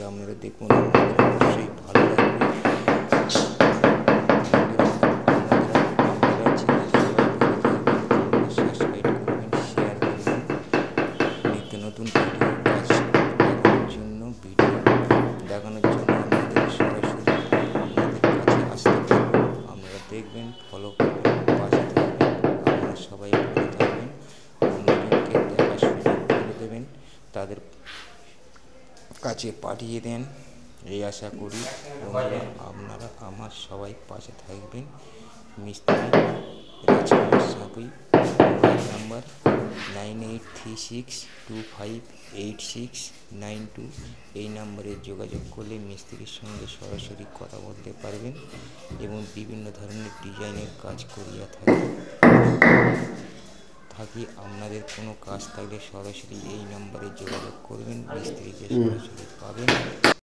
আপনারা দেখুন, আপনাদের অবশ্যই ভালো লাগবে। আপনারা চ্যানেল সবাই ভালো থাকবেন, সাবস্ক্রাইব করবেন, শেয়ার করবেন। নিত্য নতুন ভিডিও কাজ দেখানোর জন্য আমাদের সরাসরি আপনাদের কাছে আসতে পারবো। আপনারা দেখবেন, ফলো করবেন, পাশে থাকবেন। আপনারা সবাই ভালো থাকবেন, অন্যজনকে দেখার সুযোগ করে দেবেন, তাদের কাছে পাঠিয়ে দেন, এই আশা করি। আপনারা আমার সবাই পাশে থাকবেন। মিস্ত্রি রাজকুমার সাঁপুই, মোবাইল নাম্বার 9836258692। এই নাম্বারে যোগাযোগ করলে মিস্ত্রির সঙ্গে সরাসরি কথা বলতে পারবেন এবং বিভিন্ন ধরনের ডিজাইনের কাজ করিয়া থাকি। আপনাদের কোনো কাজ থাকলে সরাসরি এই নাম্বারে যোগাযোগ করবেন, মিস্ত্রিকে সরাসরি পাবেন।